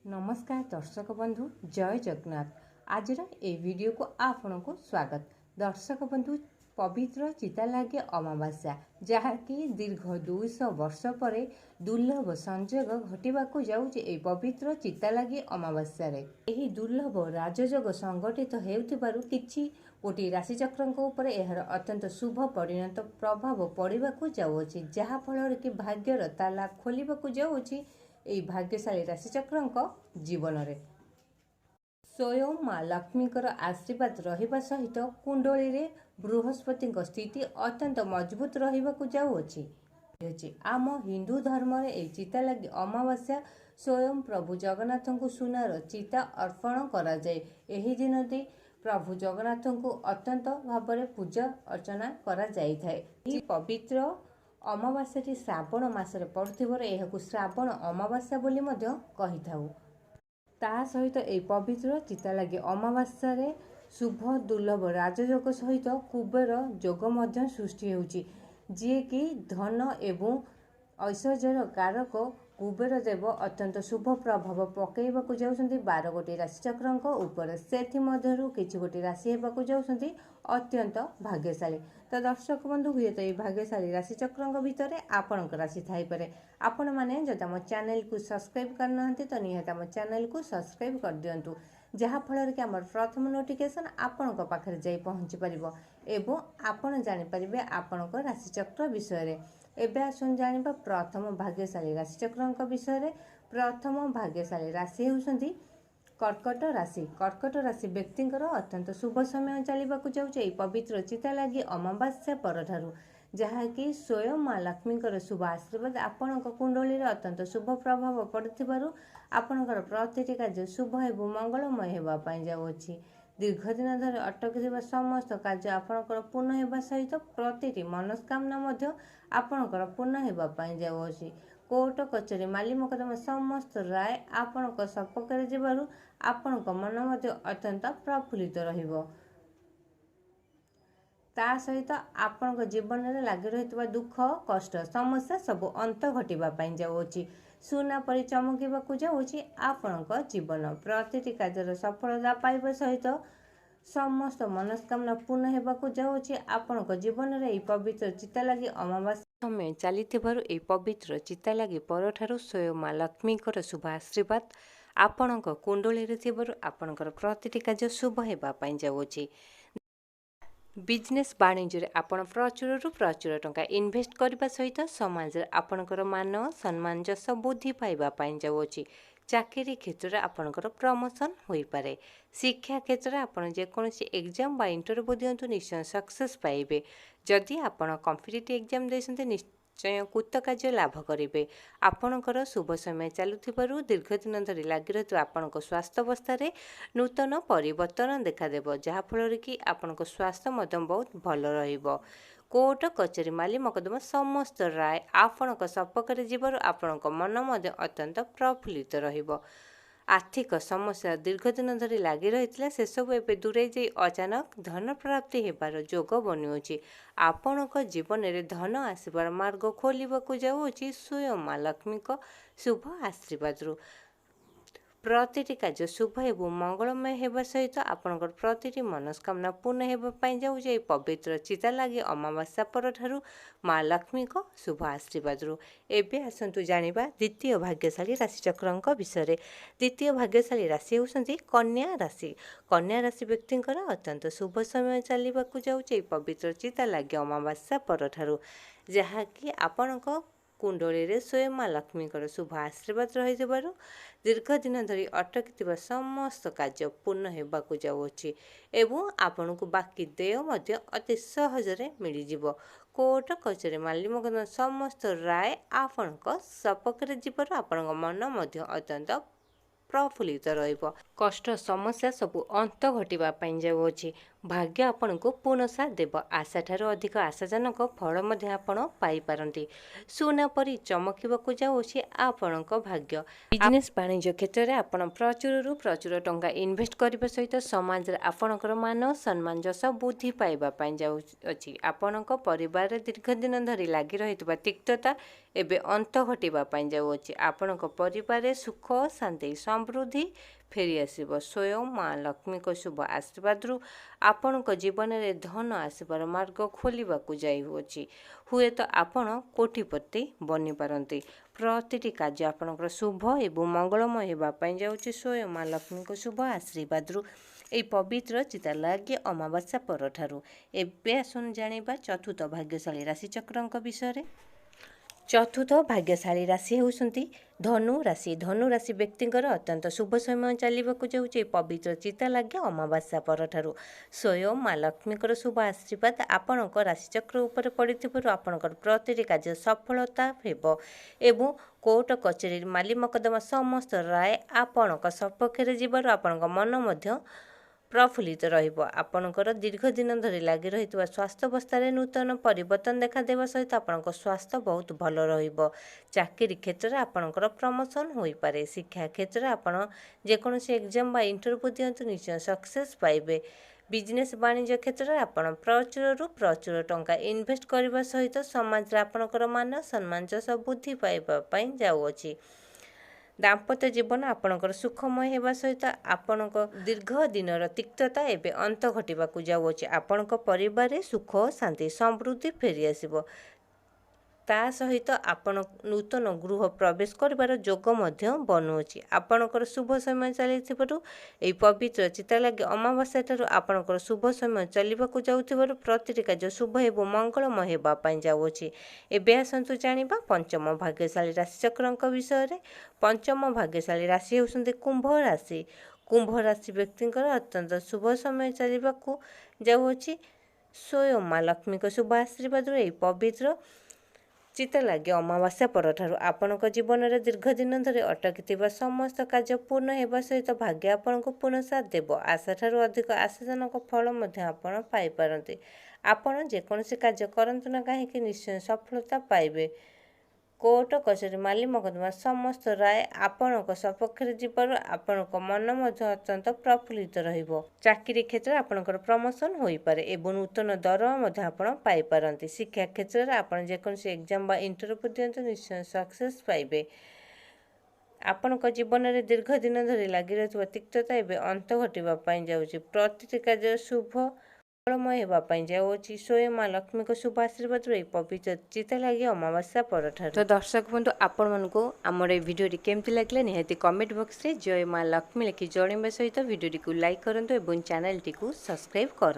नमस्कार दर्शक बंधु जय जगन्नाथ। आज वीडियो को आपण को स्वागत। दर्शक बंधु पवित्र चिता लगे अमावास्या जहाँकि दीर्घ 200 वर्ष पर दुर्लभ संयोग घटवाक जाऊँगी पवित्र चिता लगे अमावास्या रे। दुर्लभ राजयोग संगठित होउथिबारु किछि गोटे राशिचक्र उपर यार अत्यंत शुभ परिणत प्रभाव पड़ाक जाऊँगी, जहाँ फल कि भाग्यर ताला खोलवाक जाऊँगी এই भाग्यशाली राशिचक्र जीवन रे। स्वयं माँ लक्ष्मी आशीर्वाद रहिबा सहित कुंडली रे बृहस्पति स्थिति अत्यंत मजबूत रहिबाकु जाउछि। आम हिंदू धर्म रे ए चिता लगी अमावास्या स्वयं प्रभु जगन्नाथ को सुनार चिता अर्पण करा जाए। एही दिन दी प्रभु जगन्नाथ को अत्यंत भाव में पूजा अर्चना करा जाई थाए। पवित्र अमावास्या श्रावण मासरे पड़ुथिबार एहाकु श्रावण अमावास्या बोली मध्य कहिथाउ। ता सहित ए पवित्र चिता लगी अमावास्या रे शुभ दुर्लभ राजयोग सहित कुबेर जोग मध्य सृष्टि होउची, जे कि धन एवं ऐश्वर्यर कारक कुबेर देव अत्यंत शुभ प्रभाव पकईवाकु जाउछन्ती 12 गोटी राशिचक्र उपर। सेथि मध्यरु किछि गोटी राशि हेबाकु जाउछन्ती अत्यंत भाग्यशाली। तो दर्शक बंधु हुए तो ये भाग्यशाली राशिचक्र भितर आपण राशि थाई पारे। आपण मैंने जब आम चैनल को सब्सक्राइब करना तो निहत आम चैनल को सब्सक्राइब कर दिंतु, जहाँ फल कि आम प्रथम नोटिफिकेशन आपण पाखे जाई पहुँची पार एवं आपण जानीपर आपण राशिचक्र विषय। एबे आसन जानिबा प्रथम भाग्यशाली राशिचक्र विषय। प्रथम भाग्यशाली राशि होउछन्ती कर्कट राशि। कर्कट राशि व्यक्तिंकर अत्यंत शुभ समय चलवाक जाऊँचे पवित्र चिता लगी अमावास्या परठारु, जहाँकि स्वयं माँ लक्ष्मी शुभ आशीर्वाद आपण कुंडली अत्यंत शुभ प्रभाव पड़ुथिबारु आपणकर प्रतिटी कार्य शुभ एवं मंगलमय होगापाई जाउछि। दीर्घ दिन धरि अटकी समस्त कार्य आपणकर पूर्ण होगा सहित प्रतिटी मनस्कामना मध्य आपणकर पूर्ण होगापाई जाउछि। कोर्ट कचेरी माली मोकदमा समस्त राय आपण सपक्ष जीवारु आपण मन मध्य अत्यंत प्रफुल्लित रहिबो। ता सहित आपण जीवन में लगी रही दुख कष्ट समस्या सब अंत घटवा जाऊँगी। सुना परि चमकवाक जाऊँगी आपण जीवन। प्रतिटी कार्य सफलता पाइबा सहित समस्त मनस्कामना पूर्ण होगाक जाऊँगी आपण जीवन में। पवित्र चिता लगी अमावास्या समय चली पवित्र चिता लगी परठारु स्वयं माँ लक्ष्मी शुभ आशीर्वाद आपण कुंडली आपणकर प्रतिटी कार्य शुभ होगापाई जाऊँगी। बिजनेस वाणिज्य आपण प्रचुर टंका इन्वेस्ट करने सहित समाज आपणकर मान सम्मान जस बुद्धि पाइबापी जाऊँगी। चाकरी क्षेत्र में आपणकर प्रमोशन हो पारे। शिक्षा क्षेत्र में आपड़ जेकोसी एग्जाम बा इंटरव्यू दिंतु निश्चय सक्सेस पाइबे। जदि आपण कॉम्पिटिटिव एग्जाम देते निश्चय कृत कार्य लाभ करेंगे। आपणकर शुभ समय चलुथिबारु दीर्घ दिन धरी लगी रही आपण स्वास्थ्यावस्था नूतन परिवर्तन देखादेव, जहाँफल कि आपण स्वास्थ्य बहुत भल रहिबो। कोर्ट कचेरी माली मोकदमा समस्त राय आपण सपक्ष जीवारु आपण मन मध्य अत्यंत प्रफुल्लित रहिबो। आर्थिक समस्या दीर्घ दिन धरी लगी रही से सब एवं दूरे जा अचानक धन प्राप्ति होबार जोग बनुची। आपण जीवन में धन आसबार मार्ग खोलवाक जाऊँगी स्वयं माँ लक्ष्मी शुभ आशीर्वाद। प्रतिटी कार्य शुभ एवं मंगलमय होगा सहित आपणकर प्रतिटी मनस्कामना पूर्ण होगापाई जाऊँचे पवित्र चिता लगी अमावास्या परठारु माँ लक्ष्मी शुभ आशीर्वाद। एबे आसंतु जानिबा द्वितीय भाग्यशाली राशिचक्र विषय। द्वितीय भाग्यशाली राशि होउछन्ती कन्या राशि। कन्या राशि व्यक्तिंकर अत्यंत शुभ समय चलवाक जाऊँचे पवित्र चिता लगी अमावास्या परठारु, जहाँकि आपणक कुंडली रे स्वयं माँ लक्ष्मी शुभ आशीर्वाद रही दीर्घ दिन धरी अटकी समस्त कार्य पूर्ण होगाक जाऊँगी एवं आपण को बाकी देय अति सहजरे मिल। कोर्ट कचेरी माली मोकदमा समस्त राय आपण सपक्ष जीवार आपण मन अत्यंत प्रफुल्लित रहिबो। कष्ट समस्या सबु अंत घटवापाई जाऊँगी। भाग्य आपण को पूर्ण साथ देव। आशा ठारू अधिक आशाजनक फल आपण पाइपारती। सुना परी चमकवाक जाऊँगी आपण भाग्य। बिजनेस वाणिज्य क्षेत्र में आपण प्रचुर टंका इन्वेस्ट करने सहित समाज आपणकर मान सम्मान जस बुद्धि पाइबापाई जाऊँगी। आपण परिवार दीर्घ दिन धरी लगी रही तिक्तता एवं अंत घटवापाई जाऊँगी। आपण परिवार सुख शांति ସମୃଦ୍ଧି ଫେରି ଆସିବ। ସ୍ୱୟଂ ମା ଲକ୍ଷ୍ମୀଙ୍କ ଶୁଭ ଆଶୀର୍ବାଦରୁ ଆପଣଙ୍କ ଜୀବନରେ ଧନ ଆସିବାର ମାର୍ଗ ଖୋଲିବାକୁ ଯାଉଅଛି। ହୁଏତ ଆପଣ କୋଟିପତି ବନିପାରନ୍ତି। ପ୍ରତିଟି କାର୍ଯ୍ୟ ଆପଣଙ୍କର ଶୁଭ ଏବଂ ମଙ୍ଗଳମୟ ହେବା ପାଇଁ ଯାଉଛି। ସ୍ୱୟଂ ମା ଲକ୍ଷ୍ମୀଙ୍କ ଶୁଭ ଆଶୀର୍ବାଦରୁ ଏହି ପବିତ୍ର ଚିତାଲାଗି ଅମାବାସ୍ୟା ପରଠାରୁ। ଏବେ ଆସନ୍ତୁ ଜାଣିବା ଚତୁର୍ଥ ଭାଗ୍ୟଶାଳୀ ରାଶିଚକ୍ରଙ୍କ ବିଷୟରେ। ଚତୁର୍ଥ ଭାଗ୍ୟଶାଳୀ ରାଶି ହେଉଛନ୍ତି ଧନୁ ରାଶି। ଧନୁ ରାଶି ବ୍ୟକ୍ତିଙ୍କର ଅତ୍ୟନ୍ତ ଶୁଭ ସମୟ ଚାଲିବାକୁ ଯାଉଛି ଏହି ପବିତ୍ର ଚିତାଲାଗି ଅମାବାସ୍ୟା ପରଠାରୁ। ସ୍ୱୟଂ ମା ଲକ୍ଷ୍ମୀଙ୍କର ଶୁଭ ଆଶୀର୍ବାଦ ଆପଣଙ୍କ ରାଶିଚକ୍ର ଉପରେ ପଡ଼ିଥିବାରୁ ଆପଣଙ୍କର ପ୍ରତିଟି କାର୍ଯ୍ୟ ସଫଳତା ହେବ ଏବଂ କୋର୍ଟ କଚେରୀ ମାଲି ମକଦ୍ଦମା ସମସ୍ତ ରାୟ ଆପଣଙ୍କ ସପକ୍ଷରେ ଯିବାରୁ ଆପଣଙ୍କ ମନ ମଧ୍ୟ ପ୍ରଫୁଲ୍ଲିତ ରହିବ। ଆପଣଙ୍କର ଦୀର୍ଘ ଦିନ ଧରି ଲାଗି ରହିଥିବା ସ୍ୱାସ୍ଥ୍ୟାବସ୍ଥାରେ ନୂତନ ପରିବର୍ତ୍ତନ ଦେଖାଦେବା ସହିତ ଆପଣଙ୍କ ସ୍ୱାସ୍ଥ୍ୟ ବହୁତ ଭଲ ରହିବ। ଚାକିରି କ୍ଷେତ୍ରରେ ଆପଣଙ୍କର ପ୍ରମୋସନ୍ ହୋଇପାରେ। ଶିକ୍ଷା କ୍ଷେତ୍ରରେ ଆପଣ ଯେକୌଣସି ଏକ୍ଜାମ୍ ବା ଇଣ୍ଟରଭ୍ୟୁ ଦିଅନ୍ତୁ ନିଶ୍ଚୟ ସକ୍ସେସ୍ ପାଇବେ। ବିଜନେସ୍ ବାଣିଜ୍ୟ କ୍ଷେତ୍ରରେ ଆପଣ ପ୍ରଚୁରରୁ ପ୍ରଚୁର ଟଙ୍କା ଇନଭେଷ୍ଟ କରିବା ସହିତ ସମାଜରେ ଆପଣଙ୍କର ମାନ ସମ୍ମାନ ଯଶ ବୃଦ୍ଧି ପାଇବା ପାଇଁ ଯାଉଅଛି। ଦାମ୍ପତ୍ୟ ଜୀବନ ଆପଣଙ୍କର ସୁଖମୟ ହେବା ସହିତ ଆପଣଙ୍କ ଦୀର୍ଘ ଦିନର ତିକ୍ତତା ଏବେ ଅନ୍ତ ଘଟିବାକୁ ଯାଉଅଛି। ଆପଣଙ୍କ ପରିବାରରେ ସୁଖ ଶାନ୍ତି ସମୃଦ୍ଧି ଫେରିଆସିବ। ତା ସହିତ ଆପଣ ନୂତନ ଗୃହ ପ୍ରବେଶ କରିବାର ଯୋଗ ମଧ୍ୟ ବନୁଅଛି। ଆପଣଙ୍କର ଶୁଭ ସମୟ ଚାଲିଥିବାରୁ ଏହି ପବିତ୍ର ଚିତାଲାଗି ଅମାବାସ୍ୟାଠାରୁ ଆପଣଙ୍କର ଶୁଭ ସମୟ ଚାଲିବାକୁ ଯାଉଥିବାରୁ ପ୍ରତିଟି କାର୍ଯ୍ୟ ଶୁଭ ଏବଂ ମଙ୍ଗଳମୟ ହେବା ପାଇଁ ଯାଉଅଛି। ଏବେ ଆସନ୍ତୁ ଜାଣିବା ପଞ୍ଚମ ଭାଗ୍ୟଶାଳୀ ରାଶିଚକ୍ରଙ୍କ ବିଷୟରେ। ପଞ୍ଚମ ଭାଗ୍ୟଶାଳୀ ରାଶି ହେଉଛନ୍ତି କୁମ୍ଭ ରାଶି। କୁମ୍ଭ ରାଶି ବ୍ୟକ୍ତିଙ୍କର ଅତ୍ୟନ୍ତ ଶୁଭ ସମୟ ଚାଲିବାକୁ ଯାଉଅଛି। ସ୍ୱୟଂ ମା ଲକ୍ଷ୍ମୀଙ୍କ ଶୁଭ ଆଶୀର୍ବାଦରୁ ଏହି ପବିତ୍ର ଚିତାଲାଗି ଅମାବାସ୍ୟା ପରଠାରୁ ଆପଣଙ୍କ ଜୀବନରେ ଦୀର୍ଘ ଦିନ ଧରି ଅଟକିଥିବା ସମସ୍ତ କାର୍ଯ୍ୟ ପୂର୍ଣ୍ଣ ହେବା ସହିତ ଭାଗ୍ୟ ଆପଣଙ୍କୁ ପୂର୍ଣ୍ଣ ସାଥ ଦେବ। ଆଶାଠାରୁ ଅଧିକ ଆଶାଜନକ ଫଳ ମଧ୍ୟ ଆପଣ ପାଇପାରନ୍ତି। ଆପଣ ଯେକୌଣସି କାର୍ଯ୍ୟ କରନ୍ତୁ ନା କାହିଁକି ନିଶ୍ଚୟ ସଫଳତା ପାଇବେ। କୋର୍ଟ କଚେରୀ ମାଲି ମକଦ୍ଦମା ସମସ୍ତ ରାୟ ଆପଣଙ୍କ ସପକ୍ଷରେ ଯିବାରୁ ଆପଣଙ୍କ ମନ ମଧ୍ୟ ଅତ୍ୟନ୍ତ ପ୍ରଫୁଲ୍ଲିତ ରହିବ। ଚାକିରି କ୍ଷେତ୍ରରେ ଆପଣଙ୍କର ପ୍ରମୋସନ୍ ହୋଇପାରେ ଏବଂ ନୂତନ ଦରମା ମଧ୍ୟ ଆପଣ ପାଇପାରନ୍ତି। ଶିକ୍ଷା କ୍ଷେତ୍ରରେ ଆପଣ ଯେକୌଣସି ଏକ୍ଜାମ୍ ବା ଇଣ୍ଟରଭ୍ୟୁ ଦିଅନ୍ତୁ ନିଶ୍ଚୟ ସକ୍ସେସ୍ ପାଇବେ। ଆପଣଙ୍କ ଜୀବନରେ ଦୀର୍ଘ ଦିନ ଧରି ଲାଗି ରହିଥିବା ତିକ୍ତତା ଏବେ ଅନ୍ତ ଘଟିବା ପାଇଁ ଯାଉଛି। ପ୍ରତିଟି କାର୍ଯ୍ୟ ଶୁଭ ମଙ୍ଗଳମୟ ହେବା ପାଇଁ ଯାଉଅଛି। ସ୍ୱୟଂ ମା ଲକ୍ଷ୍ମୀଙ୍କ ଶୁଭ ଆଶୀର୍ବାଦରୁ ଏହି ପବିତ୍ର ଚିତାଲାଗି ଅମାବାସ୍ୟା ପରଠାରୁ। ତ ଦର୍ଶକ ବନ୍ଧୁ ଆପଣମାନଙ୍କୁ ଆମର ଏହି ଭିଡ଼ିଓଟି କେମିତି ଲାଗିଲା ନିହାତି କମେଣ୍ଟ ବକ୍ସରେ ଜୟ ମା ଲକ୍ଷ୍ମୀ ଲେଖି ଜଣାଇବା ସହିତ ଭିଡ଼ିଓଟିକୁ ଲାଇକ୍ କରନ୍ତୁ ଏବଂ ଚ୍ୟାନେଲଟିକୁ ସବସ୍କ୍ରାଇବ୍ କରନ୍ତୁ।